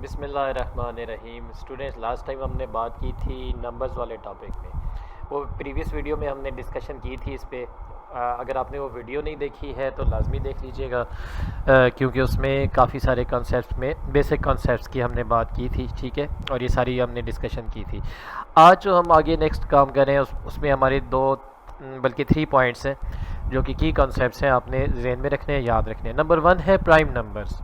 बिस्मिल्लाहिर्रहमानिर्रहीम। Students, last time हमने बात की थी नंबर्स वाले टॉपिक में। वो प्रीवियस वीडियो में हमने डिस्कशन की थी इस पे। अगर आपने वो वीडियो नहीं देखी है तो लाजमी देख लीजिएगा, क्योंकि उसमें काफ़ी सारे कॉन्सेप्ट्स में बेसिक कॉन्सेप्ट्स की हमने बात की थी। ठीक है, और ये सारी हमने डिस्कशन की थी। आज जो हम आगे नेक्स्ट काम करें उसमें हमारे दो बल्कि 3 पॉइंट्स हैं जो कि की कॉन्सेप्ट्स हैं, आपने जहन में रखने हैं, याद रखने हैं। नंबर 1 है prime numbers.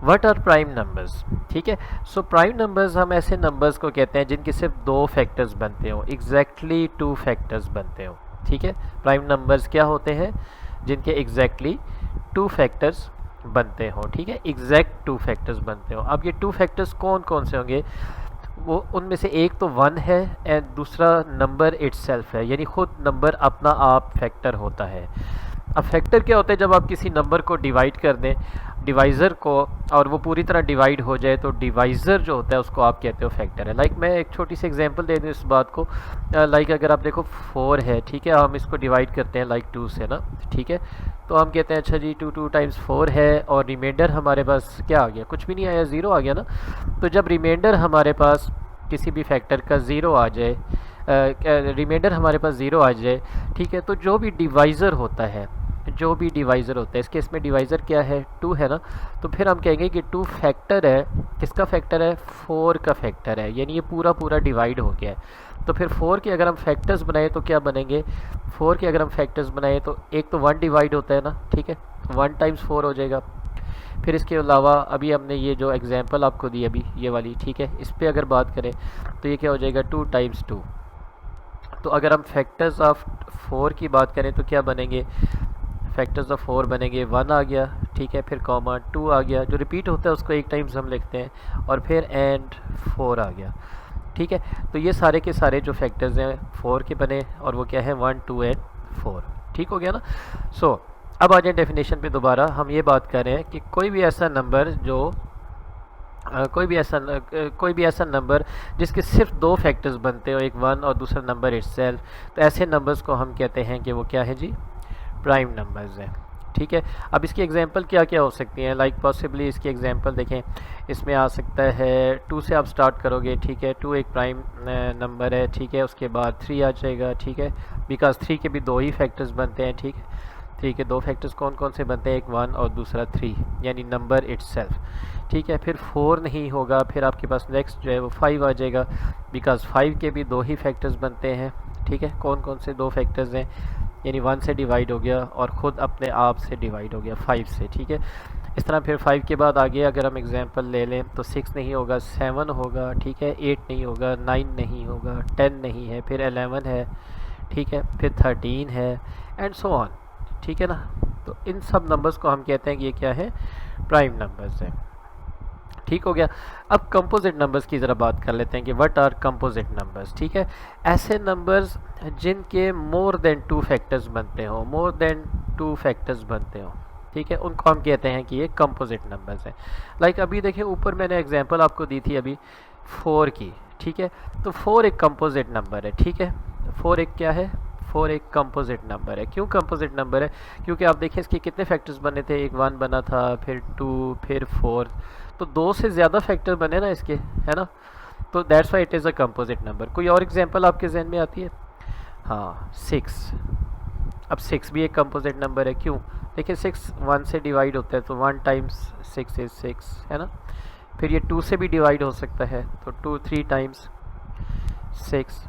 What are prime numbers? ठीक है, सो प्राइम नंबर्स हम ऐसे नंबर्स को कहते हैं जिनके सिर्फ 2 फैक्टर्स बनते हो, एग्जैक्टली 2 फैक्टर्स बनते हो। ठीक है, प्राइम नंबर्स क्या होते हैं? जिनके एग्जैक्टली 2 फैक्टर्स बनते हो। ठीक है, एग्जैक्ट 2 फैक्टर्स बनते हो। अब ये 2 फैक्टर्स कौन कौन से होंगे? वो उनमें से एक तो 1 है एंड दूसरा नंबर इट्सेल्फ है, यानी खुद नंबर अपना आप फैक्टर होता है। अब फैक्टर क्या होता है? जब आप किसी नंबर को डिवाइड कर दें डिवाइज़र को, और वो पूरी तरह डिवाइड हो जाए, तो डिवाइज़र जो होता है उसको आप कहते हो फैक्टर है। लाइक मैं एक छोटी सी एग्जांपल दे दूँ इस बात को। लाइक अगर आप देखो 4 है, ठीक है, हम इसको डिवाइड करते हैं लाइक 2 से ना। ठीक है, तो हम कहते हैं अच्छा जी 2 टाइम्स 4 है, और रिमाइंडर हमारे पास क्या आ गया? कुछ भी नहीं आया, ज़ीरो आ गया ना। तो जब रिमाइंडर हमारे पास किसी भी फैक्टर का ज़ीरो आ जाए, रिमाइंडर हमारे पास ज़ीरो आ जाए, ठीक है, तो जो भी डिवाइज़र होता है, जो भी डिवाइज़र होता है, इस केस में डिवाइज़र क्या है? 2 है ना। तो फिर हम कहेंगे कि 2 फैक्टर है। किसका फैक्टर है? 4 का फैक्टर है, यानी ये पूरा पूरा डिवाइड हो गया है। तो फिर 4 के अगर हम फैक्टर्स बनाए तो क्या बनेंगे? 4 के अगर हम फैक्टर्स बनाए तो एक तो 1 डिवाइड होता है ना, ठीक है, 1 टाइम्स 4 हो जाएगा। फिर इसके अलावा अभी हमने ये जो एग्जांपल आपको दी अभी ये वाली, ठीक है, इस पर अगर बात करें तो ये क्या हो जाएगा? 2 टाइम्स 2। तो अगर हम फैक्टर्स ऑफ 4 की बात करें तो क्या बनेंगे? फैक्टर्स ऑफ 4 बनेंगे, 1 आ गया, ठीक है, फिर कॉमा 2 आ गया, जो रिपीट होता है उसको एक टाइम्स हम लिखते हैं, और फिर एंड 4 आ गया। ठीक है, तो ये सारे के सारे जो फैक्टर्स हैं 4 के बने, और वो क्या है? 1 2 एंड 4। ठीक हो गया ना। सो अब आ जाए डेफिनेशन पे दोबारा। हम ये बात कर रहे हैं कि कोई भी ऐसा नंबर जो कोई भी ऐसा नंबर जिसके सिर्फ 2 फैक्टर्स बनते हो, एक 1 और दूसरा नंबर इटसेल्फ, तो ऐसे नंबर्स को हम कहते हैं कि वो क्या है जी? प्राइम नंबर्स हैं। ठीक है, अब इसकी एग्जांपल क्या क्या हो सकती हैं? लाइक पॉसिबली इसकी एग्जांपल देखें, इसमें आ सकता है 2 से आप स्टार्ट करोगे, ठीक है, 2 एक प्राइम नंबर है, ठीक है, उसके बाद 3 आ जाएगा, ठीक है, बिकॉज 3 के भी 2 ही फैक्टर्स बनते हैं। ठीक है, 3 के 2 फैक्टर्स कौन कौन से बनते हैं? एक 1 और दूसरा 3, यानी नंबर इटसेल्फ। ठीक है, फिर 4 नहीं होगा, फिर आपके पास नेक्स्ट जो है वो 5 आ जाएगा, बिकॉज 5 के भी 2 ही फैक्टर्स बनते हैं। ठीक है, कौन कौन से 2 फैक्टर्स हैं? यानी 1 से डिवाइड हो गया और ख़ुद अपने आप से डिवाइड हो गया 5 से। ठीक है, इस तरह फिर 5 के बाद आगे अगर हम एग्जांपल ले लें तो 6 नहीं होगा, 7 होगा, ठीक है, 8 नहीं होगा, 9 नहीं होगा, 10 नहीं है, फिर 11 है, ठीक है, फिर 13 है, एंड सो ऑन। ठीक है ना। तो इन सब नंबर्स को हम कहते हैं कि ये क्या है? प्राइम नंबर्स हैं। ठीक हो गया। अब कंपोजिट नंबर्स की ज़रा बात कर लेते हैं कि व्हाट आर कंपोजिट नंबर्स। ठीक है, ऐसे नंबर्स जिनके मोर देन 2 फैक्टर्स बनते हो, मोर देन 2 फैक्टर्स बनते हो, ठीक है, उनको हम कहते हैं कि ये कंपोजिट नंबर्स हैं। लाइक अभी देखिए ऊपर मैंने एग्जांपल आपको दी थी अभी 4 की, ठीक है, तो 4 एक कंपोजिट नंबर है। ठीक है, 4 एक क्या है? 4 एक कंपोजिट नंबर है। क्यों कंपोजिट नंबर है? क्योंकि आप देखिए इसके कितने फैक्टर्स बने थे, एक 1 बना था, फिर 2, फिर 4, तो 2 से ज़्यादा फैक्टर बने ना इसके, है ना। तो that's why it is a composite number. कोई और एग्जांपल आपके जहन में आती है? हाँ, 6। अब 6 भी एक कंपोजिट नंबर है। क्यों? देखिए 6 1 से डिवाइड होता है, तो 1 टाइम्स 6 इज़ 6, है ना। फिर ये 2 से भी डिवाइड हो सकता है, तो 2 3 टाइम्स 6।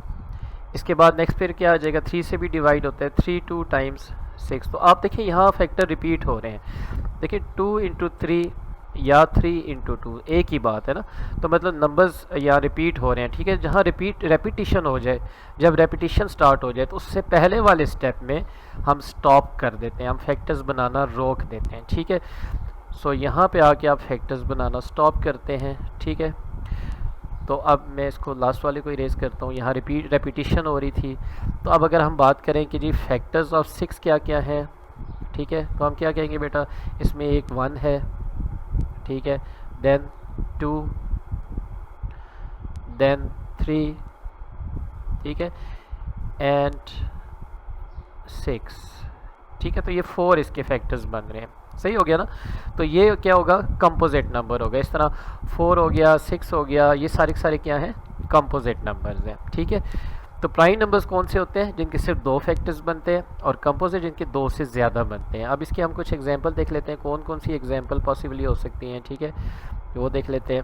इसके बाद नेक्स्ट फिर क्या आ जाएगा? 3 से भी डिवाइड होता है, 3 2 टाइम्स 6। तो आप देखिए यहाँ फैक्टर रिपीट हो रहे हैं। देखिए 2 इंटू 3 या 3 इंटू 2 एक ही बात है ना। तो मतलब नंबर्स यहाँ रिपीट हो रहे हैं। ठीक है, जहाँ रेपिटिशन हो जाए, जब रेपिटिशन स्टार्ट हो जाए तो उससे पहले वाले स्टेप में हम स्टॉप कर देते हैं, हम फैक्टर्स बनाना रोक देते हैं। ठीक है, सो यहाँ पे आके आप फैक्टर्स बनाना स्टॉप करते हैं। ठीक है, तो अब मैं इसको लास्ट वाले को इरेज करता हूँ, यहाँ रेपिटिशन हो रही थी। तो अब अगर हम बात करें कि जी फैक्टर्स ऑफ 6 क्या क्या है, ठीक है, तो हम क्या कहेंगे बेटा? इसमें एक 1 है, ठीक है, देन 2, देन 3, ठीक है, एंड 6। ठीक है, तो ये 4 इसके फैक्टर्स बन रहे हैं। सही हो गया ना। तो ये क्या होगा, कंपोजिट नंबर होगा। इस तरह 4 हो गया, 6 हो गया, ये सारे के सारे क्या हैं, कंपोजिट नंबर्स हैं। ठीक है, तो प्राइम नंबर्स कौन से होते हैं, जिनके सिर्फ दो फैक्टर्स बनते हैं, और कंपोजिट जिनके दो से ज़्यादा बनते हैं। अब इसके हम कुछ एग्जांपल देख लेते हैं, कौन कौन सी एग्जांपल पॉसिबली हो सकती हैं। ठीक है, वो देख लेते हैं।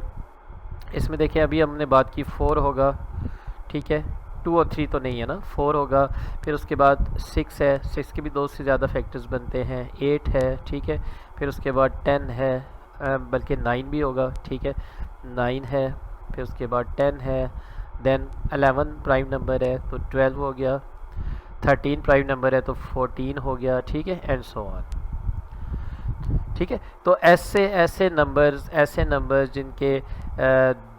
इसमें देखिए अभी हमने बात की 4 होगा, ठीक है, 2 और 3 तो नहीं है ना, 4 होगा, फिर उसके बाद 6 है, 6 के भी दो से ज़्यादा फैक्टर्स बनते हैं, 8 है, ठीक है, फिर उसके बाद 10 है, बल्कि 9 भी होगा, ठीक है, 9 है, फिर उसके बाद 10 है, देन 11 प्राइम नंबर है तो 12 हो गया, 13 प्राइम नंबर है तो 14 हो गया, ठीक है, एंड सो ऑन। ठीक है, तो ऐसे नंबर्स जिनके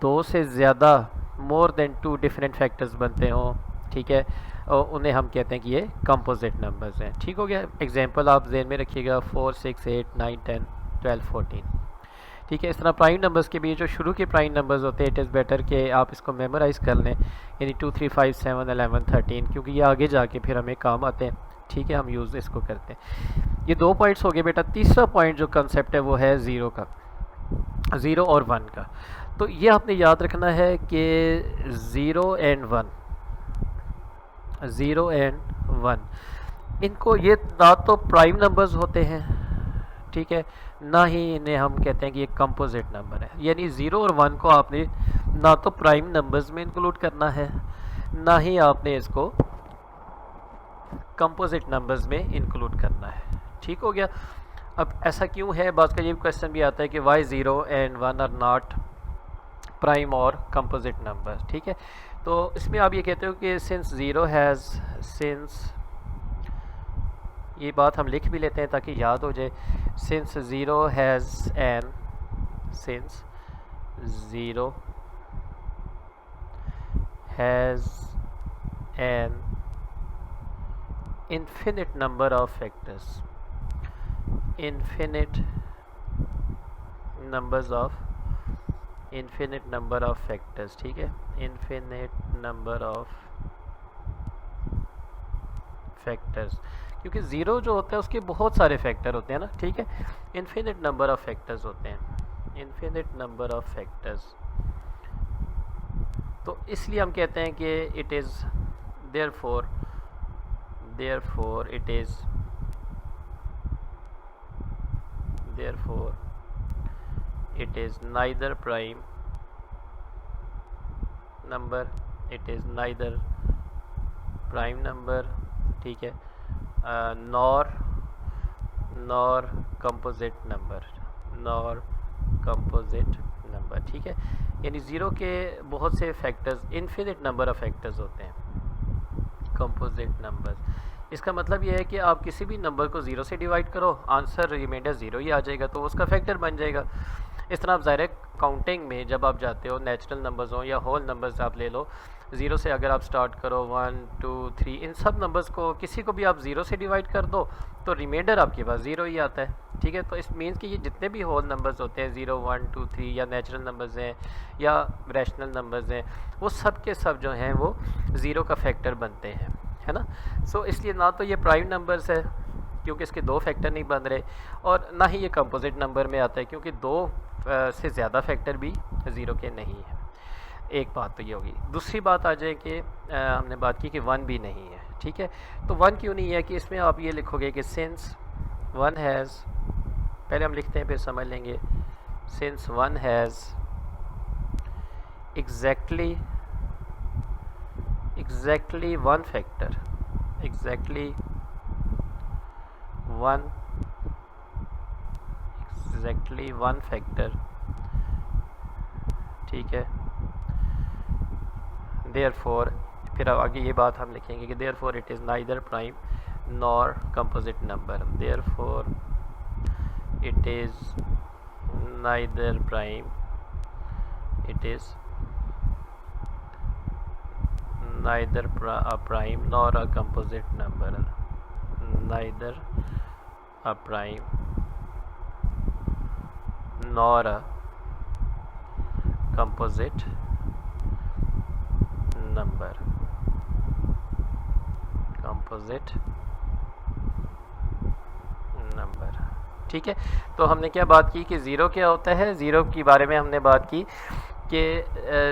दो से ज़्यादा, मोर देन 2 डिफरेंट फैक्टर्स बनते हों, ठीक है, और उन्हें हम कहते हैं कि ये कंपोजिट नंबर्स हैं। ठीक हो गया, एग्जांपल आप ज़हन में रखिएगा, 4, 6, 8, 9, 10, 12, 14। ठीक है, इस तरह प्राइम नंबर्स के भी जो शुरू के प्राइम नंबर्स होते हैं, इट इज़ बेटर कि आप इसको मेमोराइज़ कर लें, यानी 2, 3, 5, 7, 11, 13, क्योंकि ये आगे जाके फिर हमें काम आते हैं। ठीक है, हम यूज़ इसको करते हैं। ये 2 पॉइंट्स हो गए बेटा। तीसरा पॉइंट जो कंसेप्ट है वो है ज़ीरो का, ज़ीरो और 1 का। तो ये आपने याद रखना है कि ज़ीरो एंड वन, इनको, ये ना तो प्राइम नंबर्स होते हैं, ठीक है, ना ही इन्हें हम कहते हैं कि ये कंपोजिट नंबर है। यानी 0 और 1 को आपने ना तो प्राइम नंबर्स में इंक्लूड करना है, ना ही आपने इसको कंपोजिट नंबर्स में इंक्लूड करना है। ठीक हो गया। अब ऐसा क्यों है, बात का ये क्वेश्चन भी आता है कि why 0 and 1 are not prime और कंपोजिट नंबर। ठीक है, तो इसमें आप ये कहते हो कि सिंस ये बात हम लिख भी लेते हैं ताकि याद हो जाए, since zero has an infinite number of factors, infinite number of factors, ठीक है, infinite number of factors, क्योंकि ज़ीरो जो होता है उसके बहुत सारे फैक्टर होते हैं ना। ठीक है, infinite number of factors होते हैं, infinite number of factors, तो इसलिए हम कहते हैं कि it is therefore it is neither prime number, ठीक है, nor composite number, ठीक है। यानी ज़ीरो के बहुत से factors, infinite number of factors होते हैं कंपोजिट नंबर्स। इसका मतलब ये है कि आप किसी भी नंबर को ज़ीरो से डिवाइड करो, आंसर रिमाइंडर ज़ीरो ही आ जाएगा, तो उसका फैक्टर बन जाएगा। इस तरह आप ज़ाहिर काउंटिंग में जब आप जाते हो, नेचुरल नंबर्स हो या होल नंबर्स आप ले लो, ज़ीरो से अगर आप स्टार्ट करो 1, 2, 3, इन सब नंबर्स को किसी को भी आप ज़ीरो से डिवाइड कर दो तो रिमाइंडर आपके पास ज़ीरो ही आता है। ठीक है, तो इस मीन्स कि ये जितने भी होल नंबर्स होते हैं, 0, 1, 2, 3, या नेचुरल नंबर्स हैं या रैशनल नंबर्स हैं, वो सब के सब जो हैं वो ज़ीरो का फैक्टर बनते हैं, है ना। सो इसलिए ना तो ये प्राइम नंबर्स है क्योंकि इसके दो फैक्टर नहीं बन रहे, और ना ही ये कंपोजिट नंबर में आता है क्योंकि दो से ज़्यादा फैक्टर भी ज़ीरो के नहीं है। एक बात तो ये होगी। दूसरी बात आ जाए कि हमने बात की कि 1 भी नहीं है। ठीक है, तो 1 क्यों नहीं है, कि इसमें आप ये लिखोगे कि सिंस 1 हैज़, पहले हम लिखते हैं फिर समझ लेंगे, since 1 has exactly 1 factor, exactly one factor, ठीक है। देयरफॉर, फिर आगे ये बात हम लिखेंगे कि therefore it is neither prime nor composite number, therefore it is neither prime, it is neither a prime nor a composite number, neither a prime nor a composite number, ठीक है। तो हमने क्या बात की कि ज़ीरो क्या होता है, ज़ीरो के बारे में हमने बात की कि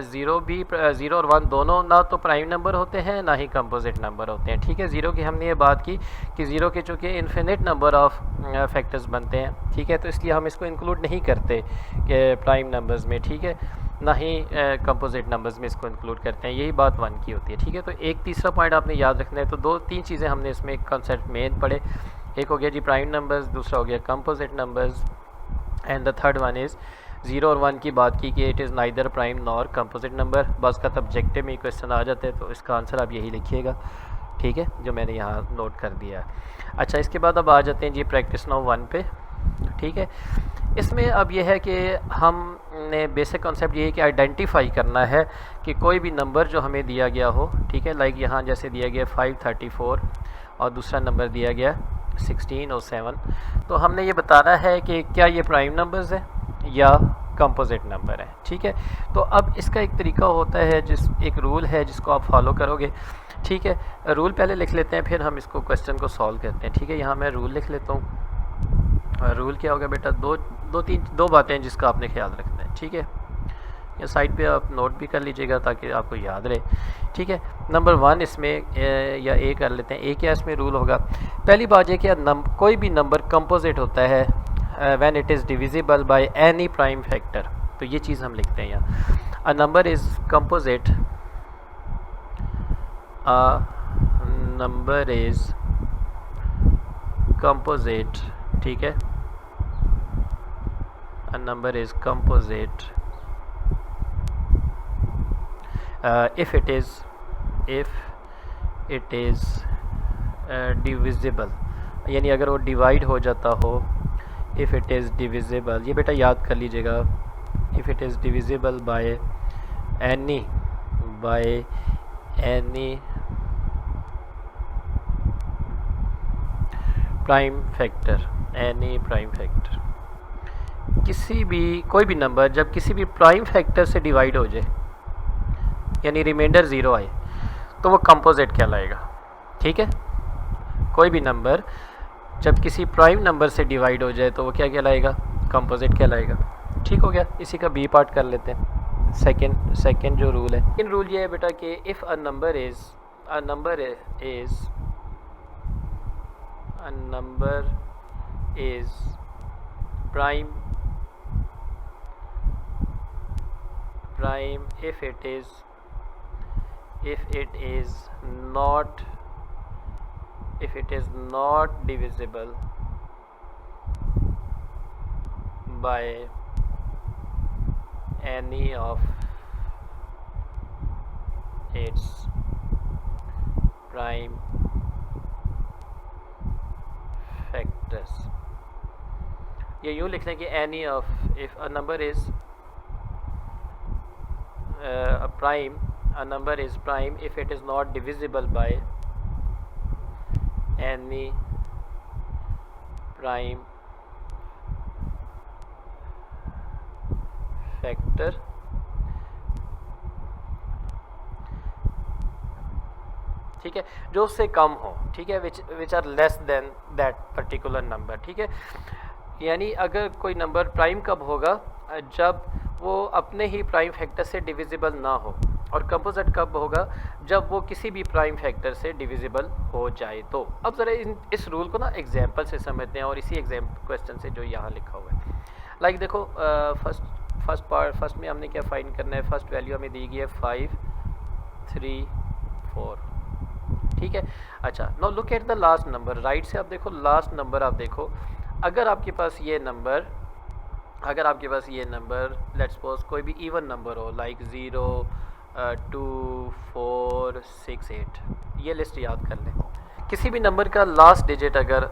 ज़ीरो और 1 दोनों ना तो प्राइम नंबर होते हैं ना ही कंपोजिट नंबर होते हैं, ठीक है। ज़ीरो की हमने ये बात की कि ज़ीरो के चूँकि इन्फिनिट नंबर ऑफ फैक्टर्स बनते हैं, ठीक है, तो इसलिए हम इसको इंक्लूड नहीं करते कि प्राइम नंबर्स में, ठीक है, ना ही कंपोजिट नंबर्स में इसको इंक्लूड करते हैं। यही बात 1 की होती है, ठीक है। तो एक तीसरा पॉइंट आपने याद रखना है। तो 2-3 चीज़ें हमने इसमें कॉन्सेप्ट मेन पढ़े। एक हो गया जी प्राइम नंबर्स, दूसरा हो गया composite numbers, and the third one is 0 और 1 की बात की कि it is neither prime nor composite number. बस का ऑब्जेक्टिव में क्वेश्चन आ जाते हैं तो इसका आंसर आप यही लिखिएगा, ठीक है, जो मैंने यहाँ नोट कर दिया है। अच्छा, इसके बाद अब आ जाते हैं जी प्रैक्टिस नाउ 1 पे, ठीक है। इसमें अब यह है कि हमने बेसिक कॉन्सेप्ट ये है कि आइडेंटिफाई करना है कि कोई भी नंबर जो हमें दिया गया हो, ठीक है, लाइक यहाँ जैसे दिया गया 534 और दूसरा नंबर दिया गया 16 और 7, तो हमने ये बताना है कि क्या ये प्राइम नंबर्स है या कंपोजिट नंबर है, ठीक है। तो अब इसका एक तरीका होता है, एक रूल है जिसको आप फॉलो करोगे, ठीक है। रूल पहले लिख लेते हैं, फिर हम इसको क्वेश्चन को सॉल्व करते हैं, ठीक है। यहाँ मैं रूल लिख लेता हूँ। रूल क्या होगा बेटा, दो बातें जिसका आपने ख्याल रखना है, ठीक है। या साइड पे आप नोट भी कर लीजिएगा ताकि आपको याद रहे, ठीक है। नंबर 1 इसमें या ए कर लेते हैं। ए क्या इसमें रूल होगा, पहली बात है कि कोई भी नंबर कंपोजिट होता है when it is divisible by any prime factor. तो ये चीज़ हम लिखते हैं यहाँ, a number is composite, a number is composite, ठीक है, a number is composite if it is divisible, यानी अगर वो डिवाइड हो जाता हो, if it is divisible, ये बेटा याद कर लीजिएगा, if it is divisible by any prime factor, any prime factor, कोई भी नंबर जब किसी भी प्राइम फैक्टर से डिवाइड हो जाए, यानी रिमाइंडर 0 आए, तो वो कंपोजिट कहलाएगा, ठीक है। कोई भी नंबर जब किसी प्राइम नंबर से डिवाइड हो जाए तो वो क्या कहलाएगा, कंपोजिट कहलाएगा, ठीक हो गया। इसी का बी पार्ट कर लेते हैं। सेकंड जो रूल है, इन रूल ये है बेटा कि if a number is prime if it is not divisible by any of its prime factors। ये यूँ लिख लें कि any of, if a number is a number is prime if it is not divisible by any prime factor ठीक है, जो उससे कम हो, ठीक है, which are less than that particular number, ठीक है। यानी अगर कोई नंबर प्राइम कब होगा, जब वो अपने ही प्राइम फैक्टर से डिविजिबल ना हो, और कंपोजिट कब होगा, जब वो किसी भी प्राइम फैक्टर से डिविजिबल हो जाए। तो अब ज़रा इस रूल को ना एग्जाम्पल से समझते हैं, और इसी क्वेश्चन से जो यहाँ लिखा हुआ है, लाइक देखो फर्स्ट में हमने क्या फाइंड करना है, फर्स्ट वैल्यू हमें दी गई है 5 3 4, ठीक है। अच्छा, now look at the last number, right से आप देखो लास्ट नंबर, आप देखो अगर आपके पास ये नंबर लेट्स सपोज कोई भी इवन नंबर हो, लाइक 0 2 4 6 8, ये लिस्ट याद कर लें। किसी भी नंबर का लास्ट डिजिट अगर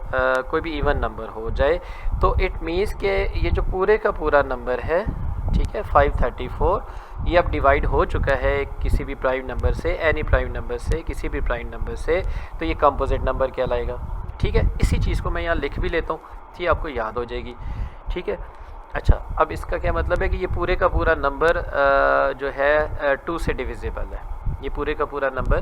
कोई भी इवन नंबर हो जाए, तो इट मीन्स के ये जो पूरे का पूरा नंबर है, ठीक है, 534, ये अब डिवाइड हो चुका है किसी भी प्राइम नंबर से, एनी प्राइम नंबर से, किसी भी प्राइम नंबर से, तो ये कंपोजिट नंबर कहलाएगा, ठीक है। इसी चीज़ को मैं यहाँ लिख भी लेता हूँ, ये आपको याद हो जाएगी, ठीक है। अच्छा, अब इसका क्या मतलब है कि ये पूरे का पूरा नंबर जो है 2 से डिविजिबल है, ये पूरे का पूरा नंबर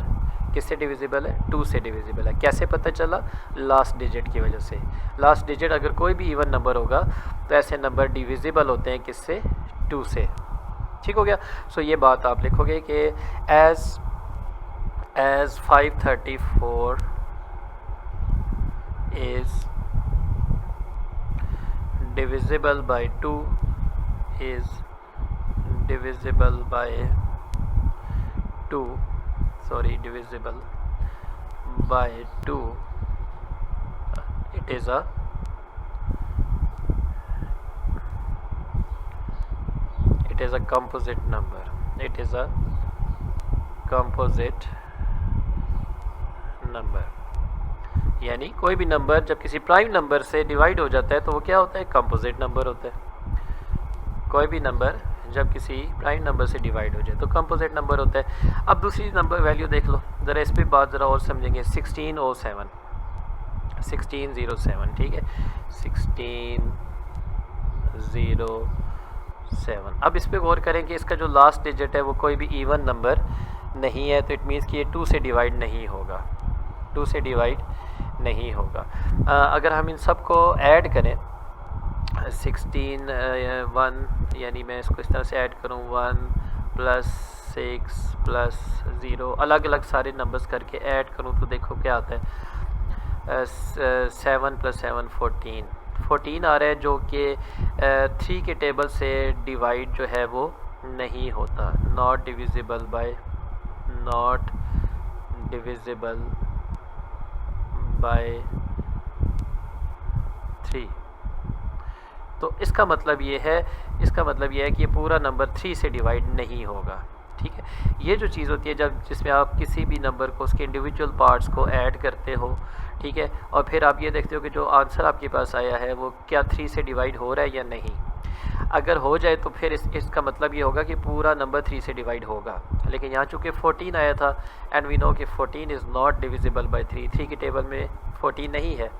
किससे डिविजिबल है? 2 से डिविजिबल है। कैसे पता चला? लास्ट डिजिट की वजह से। लास्ट डिजिट अगर कोई भी इवन नंबर होगा तो ऐसे नंबर डिविजिबल होते हैं किससे? 2 से। ठीक हो गया। सो ये बात आप लिखोगे कि as 534 is divisible by 2 is divisible by 2 divisible by 2 it is a composite number. It is a composite number। यानी कोई भी नंबर जब किसी प्राइम नंबर से डिवाइड हो जाता है तो वो क्या होता है? कंपोजिट नंबर होता है। कोई भी नंबर जब किसी प्राइम नंबर से डिवाइड हो जाए तो कंपोजिट नंबर होता है। अब दूसरी नंबर वैल्यू देख लो ज़रा, इस पर बात ज़रा और समझेंगे। 1607 ठीक है, 1607। अब इस पर गौर करें कि इसका जो लास्ट डिजिट है वो कोई भी इवन नंबर नहीं है, तो इट मीन्स कि ये 2 से डिवाइड नहीं होगा, 2 से डिवाइड नहीं होगा। अगर हम इन सब को ऐड करें 16 1, यानी मैं इसको इस तरह से ऐड करूं 1 + 6 + 0, अलग अलग सारे नंबर्स करके ऐड करूं तो देखो क्या आता है। 7 + 7 14 आ रहा है, जो कि 3 के टेबल से डिवाइड जो है वो नहीं होता। Not divisible by 3। तो इसका मतलब ये है कि ये पूरा नंबर 3 से डिवाइड नहीं होगा। ठीक है, ये जो चीज़ होती है जब जिसमें आप किसी भी नंबर को उसके इंडिविजुअल पार्ट्स को ऐड करते हो, ठीक है, और फिर आप ये देखते हो कि जो आंसर आपके पास आया है वो क्या 3 से डिवाइड हो रहा है या नहीं। अगर हो जाए तो फिर इसका मतलब ये होगा कि पूरा नंबर 3 से डिवाइड होगा। लेकिन यहाँ चूँकि 14 आया था एंड वी नो कि 14 इज़ नॉट डिविजिबल बाय 3 के टेबल में 14 नहीं है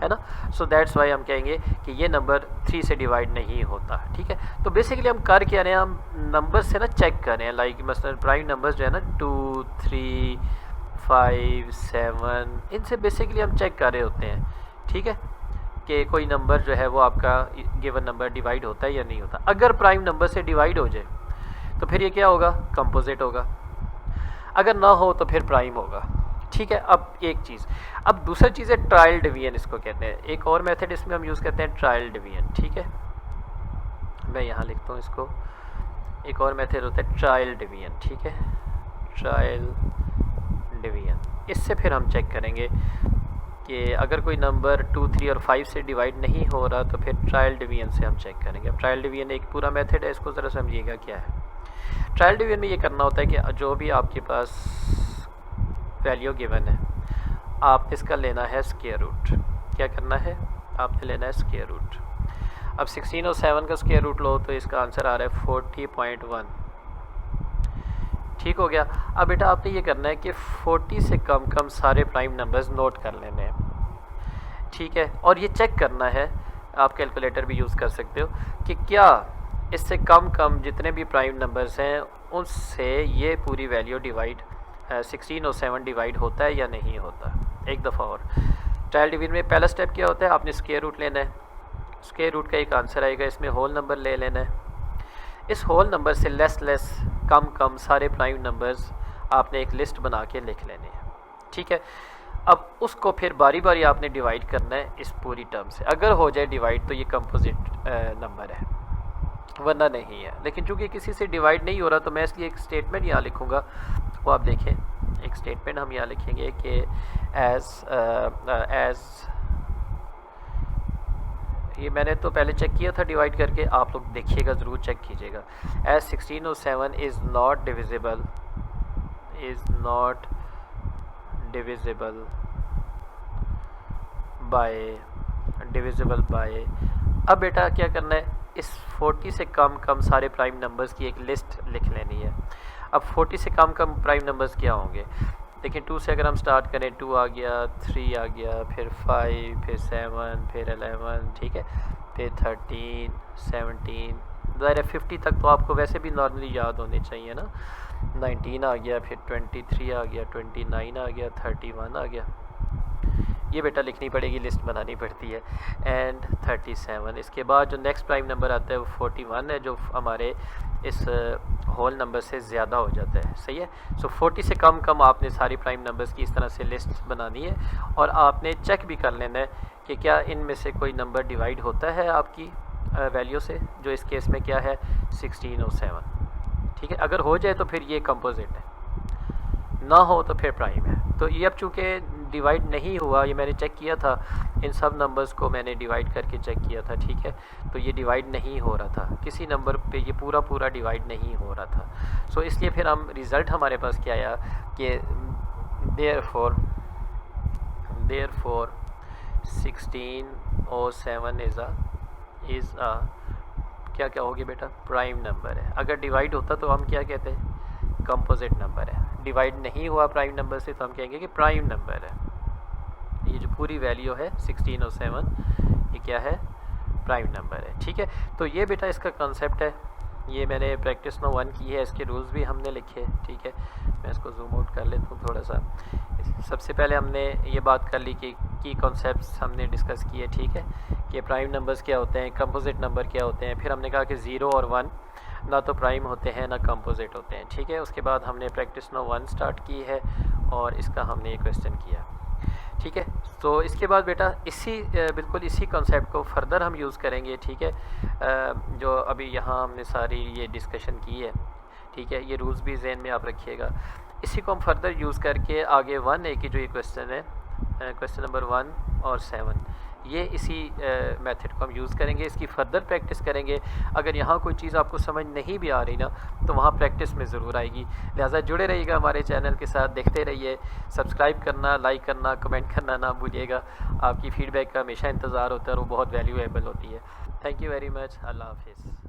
ना। सो दैट्स वाई हम कहेंगे कि ये नंबर 3 से डिवाइड नहीं होता। ठीक है, तो बेसिकली हम कर क्या रहे हैं, हम नंबर से ना चेक कर रहे हैं। लाइक मसलन प्राइम नंबर्स जो है ना 2 3 5 7, इनसे बेसिकली हम चेक कर रहे होते हैं। ठीक है, कि कोई नंबर जो है वो आपका गिवन नंबर डिवाइड होता है या नहीं होता। अगर प्राइम नंबर से डिवाइड हो जाए तो फिर ये क्या होगा? कंपोजिट होगा। अगर ना हो तो फिर प्राइम होगा। ठीक है, अब एक चीज़, अब दूसरी चीज़ है ट्रायल डिवीजन, इसको कहते हैं। एक और मेथड इसमें हम यूज़ करते हैं ट्रायल डिवीजन। ठीक है, मैं यहाँ लिखता हूँ इसको। एक और मेथड होता है ट्रायल डिवीजन। ठीक है, ट्रायल डिवीजन। इससे फिर हम चेक करेंगे कि अगर कोई नंबर 2 3 और 5 से डिवाइड नहीं हो रहा तो फिर ट्रायल डिवीजन से हम चेक करेंगे। अब ट्रायल डिवीजन एक पूरा मेथड है, इसको ज़रा समझिएगा क्या है। ट्रायल डिवीजन में ये करना होता है कि जो भी आपके पास वैल्यू गिवन है, आप इसका लेना है स्क्वायर रूट। क्या करना है? आपने लेना है स्क्वायर रूट। अब 16 और 7 का स्क्वायर रूट लो तो इसका आंसर आ रहा है 40.1। ठीक हो गया। अब बेटा आपने ये करना है कि 40 से कम सारे प्राइम नंबर्स नोट कर लेने हैं। ठीक है, और ये चेक करना है, आप कैलकुलेटर भी यूज़ कर सकते हो, कि क्या इससे कम जितने भी प्राइम नंबर्स हैं उनसे ये पूरी वैल्यू डिवाइड 16 और 7 डिवाइड होता है या नहीं होता। एक दफ़ा और ट्रायल डिवीजन में पहला स्टेप क्या होता है? आपने स्क्वायर रूट लेना है। स्क्वायर रूट का एक आंसर आएगा, इसमें होल नंबर ले लेना है। इस होल नंबर से लेस कम सारे प्राइम नंबर्स आपने एक लिस्ट बना के लिख लेने हैं। ठीक है, अब उसको फिर बारी बारी आपने डिवाइड करना है इस पूरी टर्म से। अगर हो जाए डिवाइड तो ये कंपोजिट नंबर है, वरना नहीं है। लेकिन चूँकि किसी से डिवाइड नहीं हो रहा तो मैं इसलिए एक स्टेटमेंट यहाँ लिखूँगा, वो आप देखें। एक स्टेटमेंट हम यहाँ लिखेंगे कि एज ये मैंने तो पहले चेक किया था डिवाइड करके, आप लोग देखिएगा, ज़रूर चेक कीजिएगा। एज 16 और 7 इज़ नॉट डिविजिबल बाय। अब बेटा क्या करना है? इस 40 से कम सारे प्राइम नंबर्स की एक लिस्ट लिख लेनी है। अब 40 से कम प्राइम नंबर्स क्या होंगे? देखिए 2 से अगर हम स्टार्ट करें, 2 आ गया, 3 आ गया, फिर 5, फिर 7, फिर 11, ठीक है, फिर 13, 17, ज़ाहिर है 50 तक तो आपको वैसे भी नॉर्मली याद होने चाहिए ना। 19 आ गया, फिर 23 आ गया, 29 आ गया, 31 आ गया, ये बेटा लिखनी पड़ेगी, लिस्ट बनानी पड़ती है, एंड 37। इसके बाद जो नेक्स्ट प्राइम नंबर आता है वो 41 है, जो हमारे इस होल नंबर से ज़्यादा हो जाता है। सही है। सो 40 से कम कम आपने सारी प्राइम नंबर्स की इस तरह से लिस्ट बनानी है, और आपने चेक भी कर लेना है कि क्या इनमें से कोई नंबर डिवाइड होता है आपकी वैल्यू से, जो इस केस में क्या है 16 और 7। ठीक है, अगर हो जाए तो फिर ये कंपोजिट है, ना हो तो फिर प्राइम है। तो ये अब चूँकि डिवाइड नहीं हुआ, ये मैंने चेक किया था, इन सब नंबर्स को मैंने डिवाइड करके चेक किया था। ठीक है, तो ये डिवाइड नहीं हो रहा था, किसी नंबर पे ये पूरा पूरा डिवाइड नहीं हो रहा था। सो इसलिए फिर हम रिज़ल्ट हमारे पास क्या आया कि देयरफॉर 16 और 7 इज़ अ क्या क्या होगी बेटा, प्राइम नंबर है। अगर डिवाइड होता तो हम क्या कहते हैं, कंपोजिट नंबर है। डिवाइड नहीं हुआ प्राइम नंबर से तो हम कहेंगे कि प्राइम नंबर है। ये जो पूरी वैल्यू है 16 और 7, ये क्या है, प्राइम नंबर है। ठीक है, तो ये बेटा इसका कॉन्सेप्ट है। ये मैंने प्रैक्टिस नो 1 की है, इसके रूल्स भी हमने लिखे। ठीक है, मैं इसको जूम आउट कर लेता हूँ थोड़ा सा। सबसे पहले हमने ये बात कर ली कि की कॉन्सेप्ट्स हमने डिस्कस किए। ठीक है, कि प्राइम नंबर्स क्या होते हैं, कंपोजिट नंबर क्या होते हैं। फिर हमने कहा कि 0 और 1 ना तो प्राइम होते हैं ना कंपोजिट होते हैं। ठीक है, उसके बाद हमने प्रैक्टिस नो 1 स्टार्ट की है और इसका हमने ये क्वेश्चन किया। ठीक है, तो इसके बाद बेटा इसी बिल्कुल इसी कॉन्सेप्ट को फर्दर हम यूज़ करेंगे। ठीक है, जो अभी यहाँ हमने सारी ये डिस्कशन की है। ठीक है, ये रूल्स भी जहन में आप रखिएगा। इसी को हम फर्दर यूज़ करके आगे 1A की जो ये क्वेश्चन है, क्वेश्चन नंबर 1 और 7, ये इसी मेथड को हम यूज़ करेंगे, इसकी फर्दर प्रैक्टिस करेंगे। अगर यहाँ कोई चीज़ आपको समझ नहीं भी आ रही ना, तो वहाँ प्रैक्टिस में ज़रूर आएगी। लिहाजा जुड़े रहिएगा हमारे चैनल के साथ, देखते रहिए। सब्सक्राइब करना, लाइक करना, कमेंट करना ना भूलिएगा। आपकी फ़ीडबैक का हमेशा इंतज़ार होता है और वो बहुत वैल्यूएबल होती है। Thank you very much. अल्लाह हाफिज़।